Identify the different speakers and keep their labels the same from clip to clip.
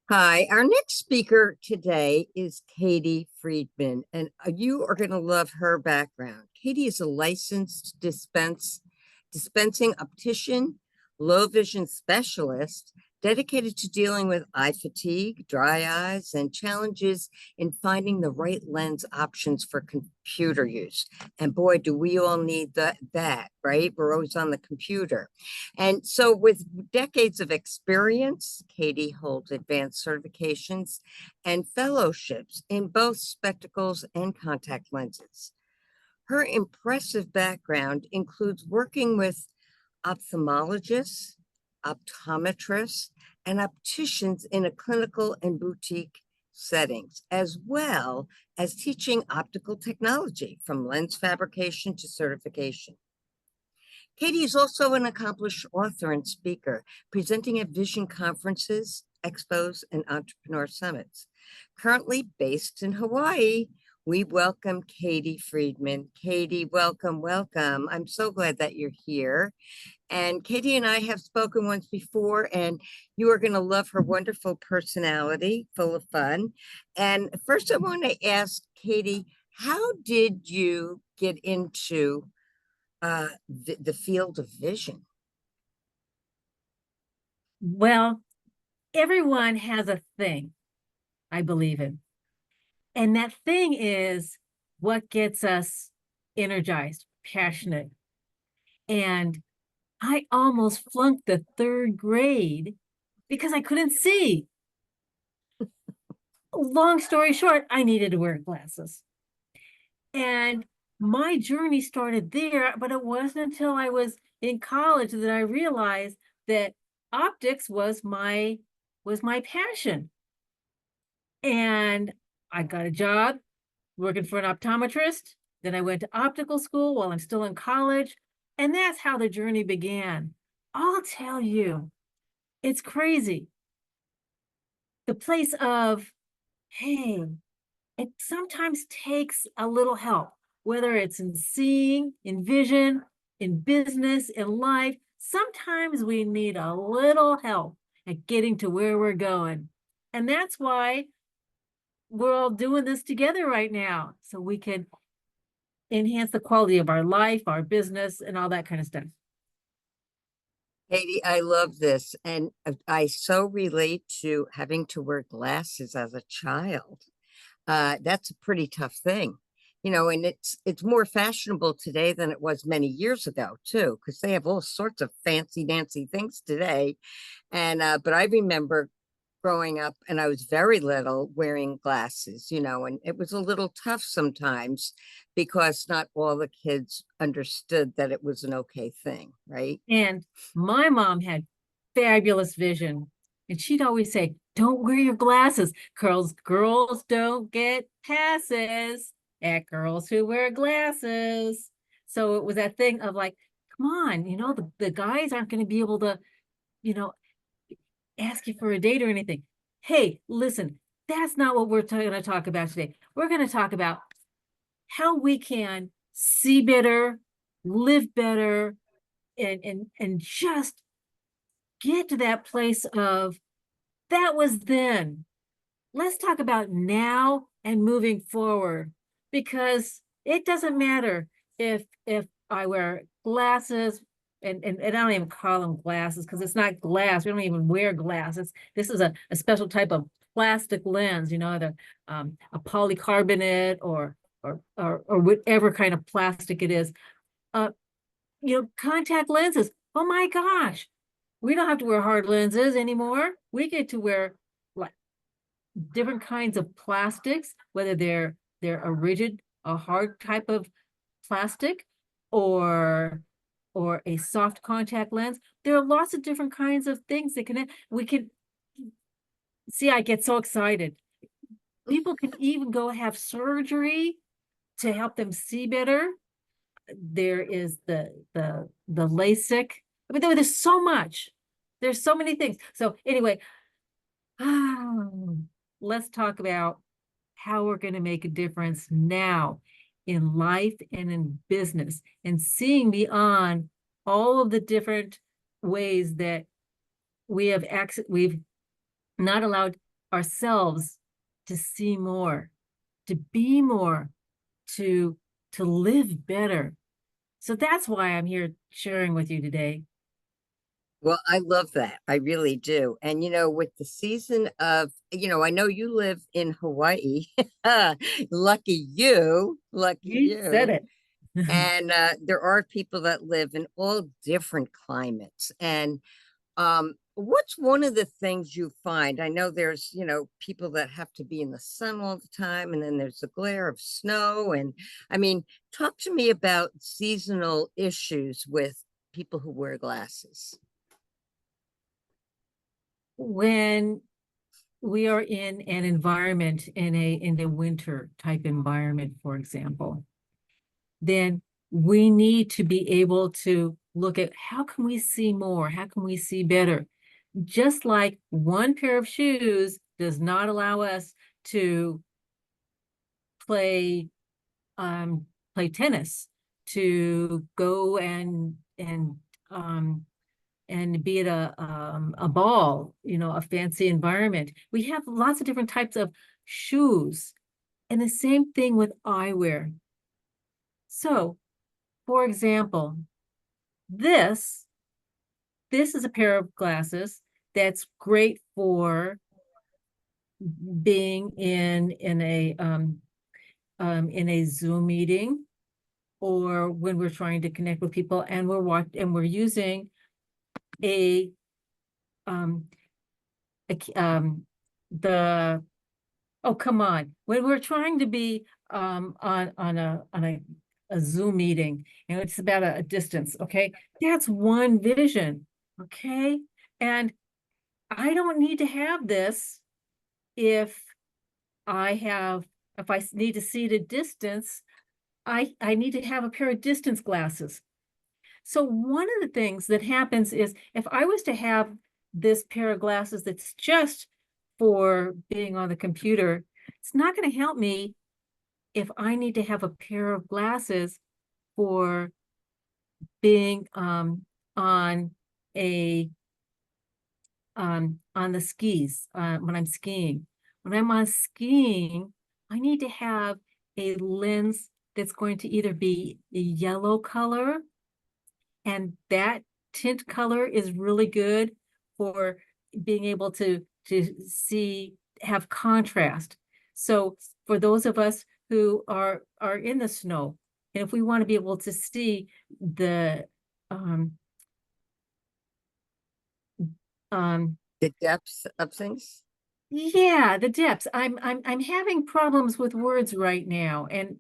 Speaker 1: Hi, our next speaker today is Katie Friedman, and you are going to love her background. Katie is a licensed dispensing optician, low vision specialist, dedicated to dealing with eye fatigue, dry eyes, and challenges in finding the right lens options for computer use. And boy, do we all need that, right? We're always on the computer. And so, with decades of experience, Katie holds advanced certifications and fellowships in both spectacles and contact lenses. Her impressive background includes working with ophthalmologists, optometrists, and opticians in a clinical and boutique settings, as well as teaching optical technology from lens fabrication to certification. Katie is also an accomplished author and speaker, presenting at vision conferences, expos, and entrepreneur summits. Currently based in Hawaii, we welcome Katie Friedman. Katie, welcome, welcome. I'm so glad that you're here. And Katie and I have spoken once before, and you are going to love her wonderful personality, full of fun. And first, I want to ask Katie, how did you get into the field of vision?
Speaker 2: Well, everyone has a thing I believe in. And that thing is what gets us energized, passionate. And I almost flunked the third grade because I couldn't see. Long story short, I needed to wear glasses. And my journey started there, but it wasn't until I was in college that I realized that optics was my passion. And I got a job working for an optometrist. Then I went to optical school while I'm still in college. And that's how the journey began. I'll tell you, it's crazy. The place of, hey, it sometimes takes a little help, whether it's in seeing, in vision, in business, in life. Sometimes we need a little help at getting to where we're going. And that's why we're all doing this together right now, so we can enhance the quality of our life, our business, and all that kind of stuff.
Speaker 1: Katie, I love this. And I so relate to having to wear glasses as a child. That's a pretty tough thing. And it's more fashionable today than it was many years ago, too, because they have all sorts of fancy dancy things today. And but I remember growing up, and I was very little, wearing glasses, and it was a little tough sometimes because not all the kids understood that it was an okay thing, right?
Speaker 2: And my mom had fabulous vision, and she'd always say, "Don't wear your glasses. Girls don't get passes at girls who wear glasses." So it was that thing of like, come on, the guys aren't going to be able to, you know, ask you for a date or anything. Hey, listen, that's not what we're going to talk about today. We're going to talk about how we can see better, live better, and just get to that place of that was then. Let's talk about now and moving forward, because it doesn't matter if I wear glasses, and I don't even call them glasses because it's not glass. We don't even wear glasses. This is a special type of plastic lens, a polycarbonate or whatever kind of plastic it is. Uh, contact lenses. Oh my gosh, we don't have to wear hard lenses anymore. We get to wear like different kinds of plastics, whether they're a rigid, a hard type of plastic, or or a soft contact lens. There are lots of different kinds of things that can we can see. I get so excited. People can even go have surgery to help them see better. There is the LASIK. I mean, there's so much. There's so many things. So anyway, let's talk about how we're going to make a difference now in life and in business, and seeing beyond all of the different ways that we've not allowed ourselves to see more, to be more, to to live better. So that's why I'm here sharing with you today.
Speaker 1: Well, I love that. I really do. And with the season of, I know you live in Hawaii. Lucky you. Lucky
Speaker 2: You said
Speaker 1: you.
Speaker 2: it.
Speaker 1: And there are people that live in all different climates. And what's one of the things you find? I know there's, people that have to be in the sun all the time, and then there's the glare of snow. And I mean, talk to me about seasonal issues with people who wear glasses.
Speaker 2: When we are in an environment, in a winter type environment, for example, then we need to be able to look at how can we see more? How can we see better? Just like one pair of shoes does not allow us to play um play tennis, to go um and be at a ball, a fancy environment. We have lots of different types of shoes, and the same thing with eyewear. So, for example, this this is a pair of glasses that's great for being in a Zoom meeting, or when we're trying to connect with people and we're using a um the oh, come on, when we're trying to be on a Zoom meeting, and it's about a distance. Okay, that's one vision. Okay, and I don't need to have this if I have if I need to see the distance. I need to have a pair of distance glasses. So one of the things that happens is, if I was to have this pair of glasses that's just for being on the computer, it's not going to help me if I need to have a pair of glasses for being on a on the skis, when I'm skiing. When I'm on skiing, I need to have a lens that's going to either be a yellow color, and that tint color is really good for being able to see, have contrast. So for those of us who are in the snow, and if we want to be able to see the um um
Speaker 1: The depths of things.
Speaker 2: yeah, the depths. I'm having problems with words right now, and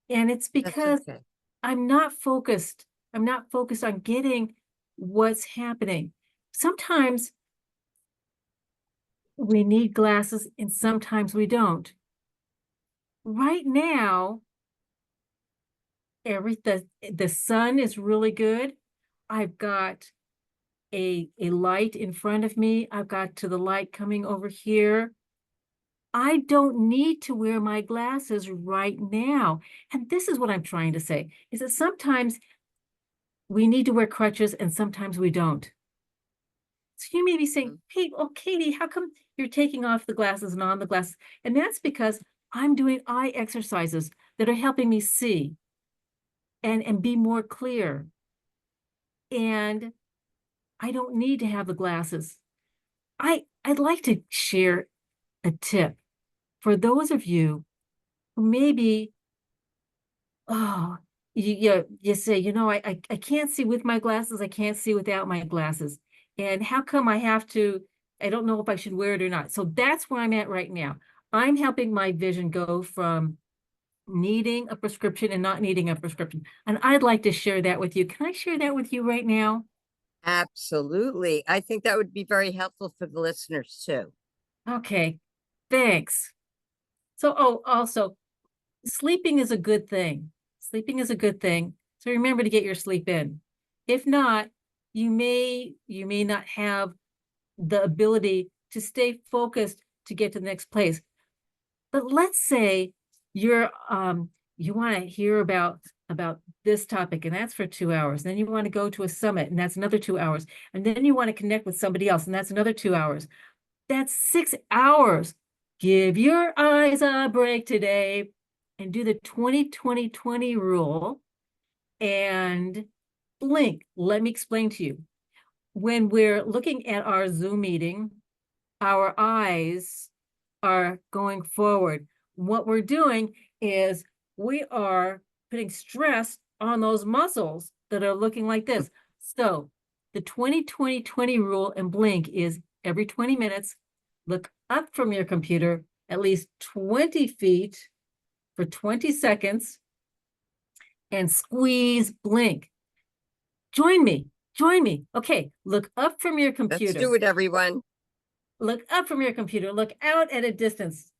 Speaker 2: it's
Speaker 1: That's
Speaker 2: because
Speaker 1: okay.
Speaker 2: I'm not focused. I'm not focused on getting what's happening. Sometimes we need glasses and sometimes we don't. Right now, the sun is really good. I've got a light in front of me. I've got to the light coming over here. I don't need to wear my glasses right now. And this is what I'm trying to say, is that sometimes we need to wear crutches and sometimes we don't. So you may be saying,
Speaker 1: Mhm.
Speaker 2: hey, oh, Katie, how come you're taking off the glasses and on the glasses? And that's because I'm doing eye exercises that are helping me see and be more clear. And I don't need to have the glasses. I'd like to share a tip for those of you who maybe, oh, you say, I can't see with my glasses, I can't see without my glasses. And how come I don't know if I should wear it or not. So that's where I'm at right now. I'm helping my vision go from needing a prescription and not needing a prescription. And I'd like to share that with you. Can I share that with you right now?
Speaker 1: Absolutely. I think that would be very helpful for the listeners too.
Speaker 2: Okay, thanks. So, oh, also, sleeping is a good thing. Sleeping is a good thing. So remember to get your sleep in. If not, you may not have the ability to stay focused to get to the next place. But let's say you want to hear about this topic, and that's for 2 hours. Then you want to go to a summit, and that's another 2 hours. And then you want to connect with somebody else, and that's another 2 hours. That's 6 hours. Give your eyes a break today and do the 20-20-20 rule and blink. Let me explain to you. When we're looking at our Zoom meeting, our eyes are going forward. What we're doing is we are putting stress on those muscles that are looking like this. So the 20-20-20 rule and blink is every 20 minutes, look up from your computer at least 20 feet for 20 seconds and squeeze blink. Join me. Join me. Okay, look up from your
Speaker 1: Let's
Speaker 2: computer.
Speaker 1: do it, everyone.
Speaker 2: Look up from your computer. Look out at a distance.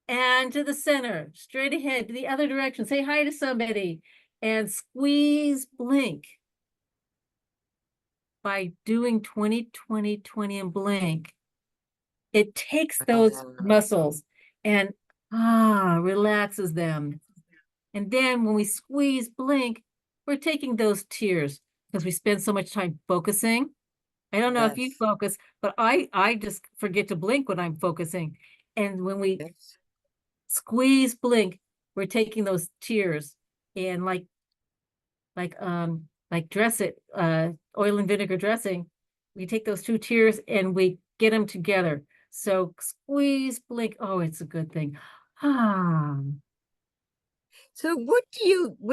Speaker 2: And to the center, straight ahead, to the other direction. Say hi to somebody and squeeze blink. By doing 20-20-20 and blink, it takes those muscles and relaxes them. And then when we squeeze blink, we're taking those tears because we spend so much time focusing. I don't know if you
Speaker 1: Yes.
Speaker 2: focus, but I just forget to blink when I'm focusing. And when we
Speaker 1: Yes.
Speaker 2: squeeze blink, we're taking those tears and like dress it, oil and vinegar dressing. We take those two tears and we get them together. So squeeze blink. Oh, it's a good thing. Ah,
Speaker 1: So what do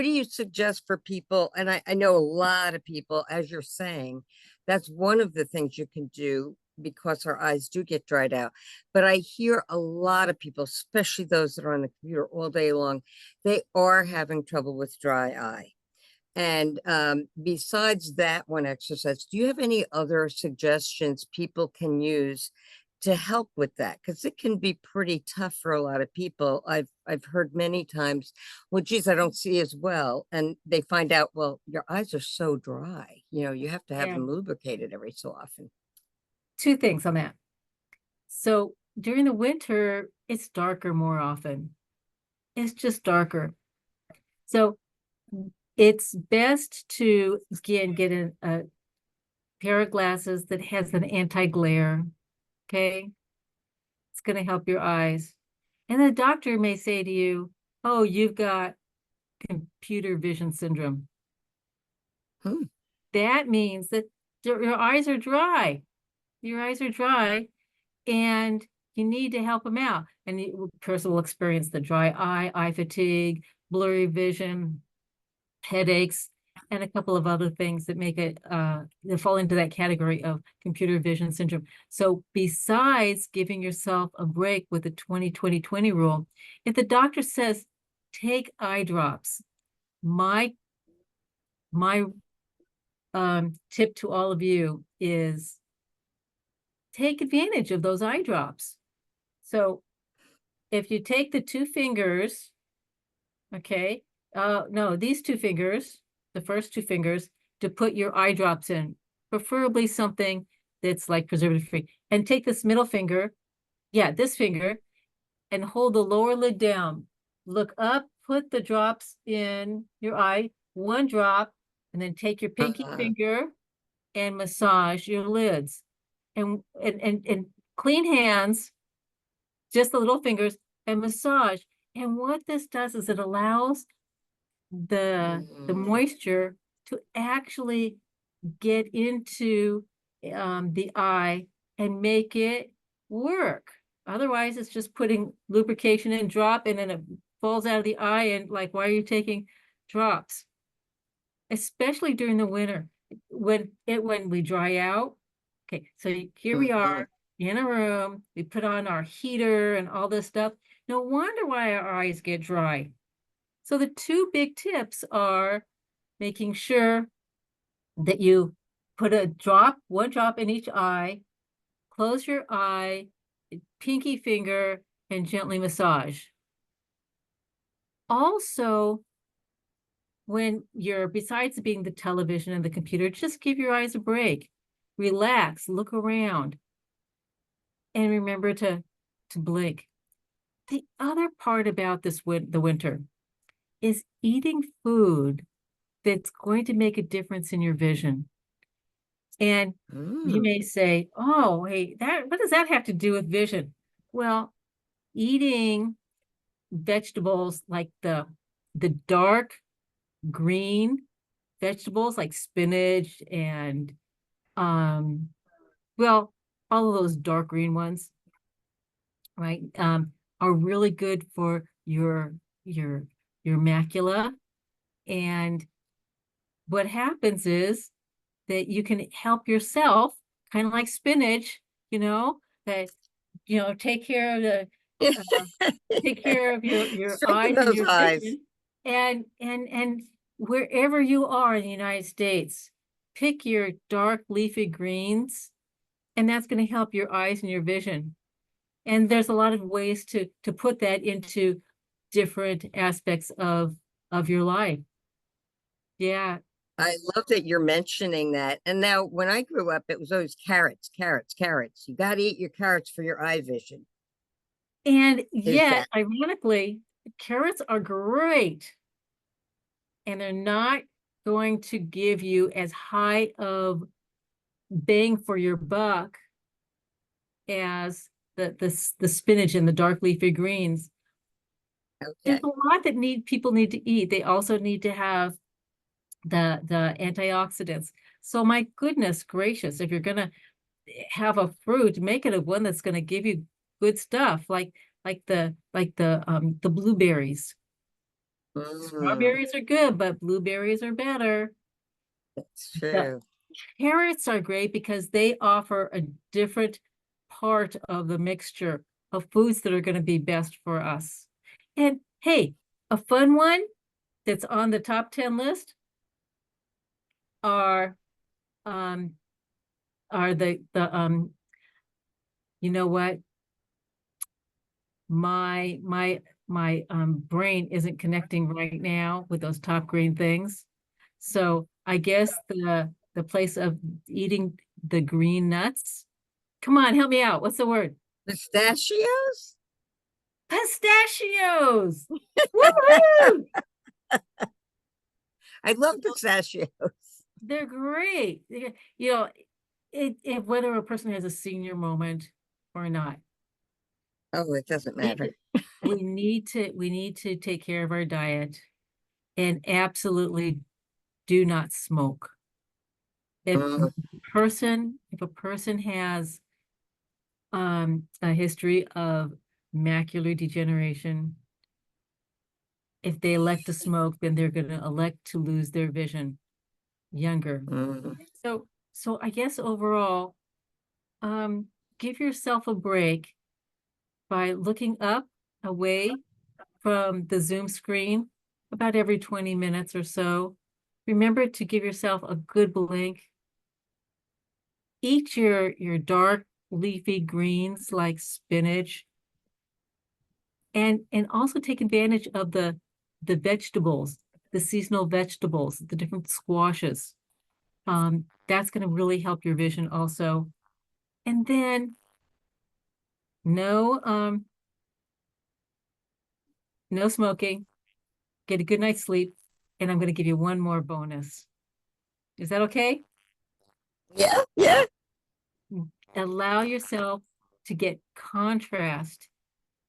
Speaker 1: you suggest for people? And I know a lot of people, as you're saying, that's one of the things you can do because our eyes do get dried out. But I hear a lot of people, especially those that are on the computer all day long, they are having trouble with dry eye. And besides that one exercise, do you have any other suggestions people can use to help with that? Because it can be pretty tough for a lot of people. I've heard many times, well, geez, I don't see as well. And they find out, well, your eyes are so dry. You have to have
Speaker 2: yeah.
Speaker 1: them lubricated every so often.
Speaker 2: Two things on that. So during the winter, it's darker more often. It's just darker. So it's best to, again, get a pair of glasses that has an anti-glare. Okay. It's going to help your eyes. And the doctor may say to you, oh, you've got computer vision syndrome.
Speaker 1: Hmm.
Speaker 2: That means that your eyes are dry. Your eyes are dry and you need to help them out. And the person will experience the dry eye fatigue, blurry vision, headaches, and a couple of other things that make it that fall into that category of computer vision syndrome. So besides giving yourself a break with the 20-20-20 rule, if the doctor says take eye drops, my my tip to all of you is take advantage of those eye drops. So if you take the two fingers, okay, no, these two fingers, the first two fingers, to put your eye drops in, preferably something that's like preservative free. And take this middle finger, yeah, this finger, and hold the lower lid down. Look up, put the drops in your eye, one drop, and then take your pinky
Speaker 1: Uh,
Speaker 2: finger and massage your lids. And clean hands, just the little fingers, and massage. And what this does is it allows the
Speaker 1: mm,
Speaker 2: moisture to actually get into the eye and make it work. Otherwise, it's just putting lubrication in, drop, and then it falls out of the eye. And like, why are you taking drops? Especially during the winter when we dry out. Okay, so here we
Speaker 1: mhm.
Speaker 2: are in a room. We put on our heater and all this stuff. No wonder why our eyes get dry. So the two big tips are making sure that you put one drop in each eye, close your eye, pinky finger, and gently massage. Also, when you're, besides being the television and the computer, just give your eyes a break. Relax, look around, and remember to blink. The other part about the winter is eating food that's going to make a difference in your vision. And you
Speaker 1: Mm.
Speaker 2: may say, oh, hey, that what does that have to do with vision? Well, eating vegetables like the dark green vegetables like spinach and um well, all of those dark green ones, right? Are really good for your your macula. And what happens is that you can help yourself, kind of like spinach, that take care of the uh, take care of your
Speaker 1: Strengthen
Speaker 2: eyes and
Speaker 1: those
Speaker 2: your
Speaker 1: eyes.
Speaker 2: vision. And wherever you are in the United States, pick your dark leafy greens, and that's going to help your eyes and your vision. And there's a lot of ways to put that into different aspects of your life. Yeah.
Speaker 1: I love that you're mentioning that. And now, when I grew up, it was always carrots, carrots, carrots. You got to eat your carrots for your eye vision.
Speaker 2: And
Speaker 1: Is
Speaker 2: yet,
Speaker 1: that
Speaker 2: ironically, carrots are great, and they're not going to give you as high of bang for your buck as the spinach and the dark leafy greens. There's
Speaker 1: okay?
Speaker 2: a lot that people need to eat. They also need to have the antioxidants. So my goodness gracious, if you're gonna have a fruit, make it a one that's gonna give you good stuff, like the blueberries.
Speaker 1: Mm,
Speaker 2: Strawberries are good, but blueberries are better.
Speaker 1: that's
Speaker 2: The
Speaker 1: true.
Speaker 2: carrots are great because they offer a different part of the mixture of foods that are going to be best for us. And hey, a fun one that's on the top 10 list are um the you know what? My brain isn't connecting right now with those top green things. So I guess the place of eating the green nuts. Come on, help me out. What's the word?
Speaker 1: Pistachios?
Speaker 2: Pistachios. Woohoo!
Speaker 1: I love pistachios.
Speaker 2: They're great. You know, whether a person has a senior moment or not,
Speaker 1: Oh, it doesn't matter.
Speaker 2: we need to take care of our diet and absolutely do not smoke. If
Speaker 1: Mm,
Speaker 2: if a person has a history of macular degeneration, if they elect to smoke, then they're going to elect to lose their vision younger.
Speaker 1: mm,
Speaker 2: So I guess overall, um, give yourself a break by looking up away from the Zoom screen about every 20 minutes or so. Remember to give yourself a good blink. Eat your dark leafy greens like spinach, and also take advantage of the vegetables, the seasonal vegetables, the different squashes. That's going to really help your vision also. And then no no smoking, get a good night's sleep, and I'm going to give you one more bonus. Is that okay?
Speaker 1: yeah, yeah.
Speaker 2: Allow yourself to get contrast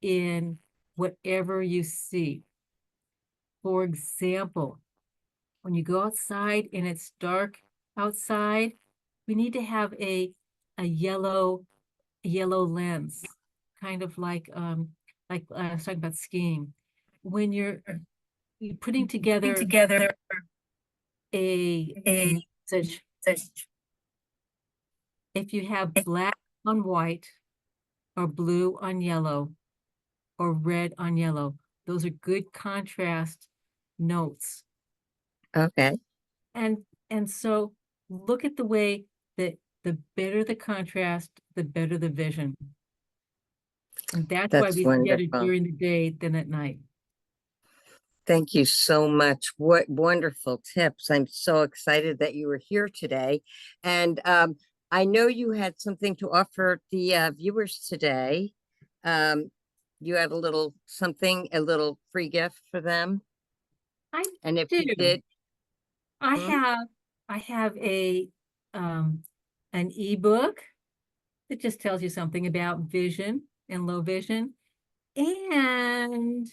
Speaker 2: in whatever you see. For example, when you go outside and it's dark outside, we need to have a yellow lens, kind of like I was talking about skiing. When you're putting
Speaker 1: Putting
Speaker 2: together
Speaker 1: together
Speaker 2: a
Speaker 1: a
Speaker 2: message,
Speaker 1: such
Speaker 2: if you have black on white or blue on yellow or red on yellow, those are good contrast notes.
Speaker 1: okay.
Speaker 2: And and so look at the way that the better the contrast, the better the vision. And that's why
Speaker 1: That's
Speaker 2: we see better
Speaker 1: wonderful.
Speaker 2: during the day than at night.
Speaker 1: Thank you so much. What wonderful tips. I'm so excited that you were here today. And I know you had something to offer the viewers today. Um, you had a little something, a little free gift for them.
Speaker 2: I
Speaker 1: And if you
Speaker 2: do.
Speaker 1: did,
Speaker 2: I
Speaker 1: hmm?
Speaker 2: have I have a um an ebook that just tells you something about vision and low vision, and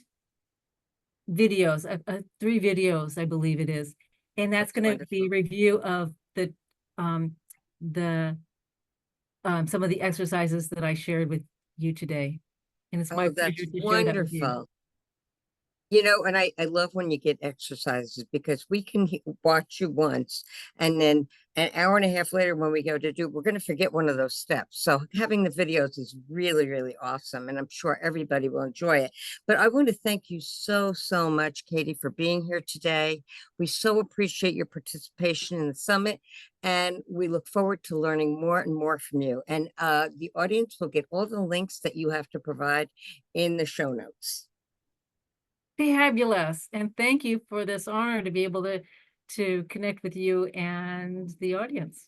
Speaker 2: videos, 3 videos, I believe it is. And that's
Speaker 1: That's
Speaker 2: going to be
Speaker 1: wonderful.
Speaker 2: a review of um, the some of the exercises that I shared with you today. And it's my
Speaker 1: Oh, that's
Speaker 2: pleasure to share that with you.
Speaker 1: wonderful. And I love when you get exercises because we can watch you once and then an hour and a half later when we go to do, we're going to forget one of those steps. So having the videos is really, really awesome. And I'm sure everybody will enjoy it. But I want to thank you so, so much, Katie, for being here today. We so appreciate your participation in the summit. And we look forward to learning more and more from you. And the audience will get all the links that you have to provide in the show notes.
Speaker 2: Fabulous. And thank you for this honor to be able to connect with you and the audience.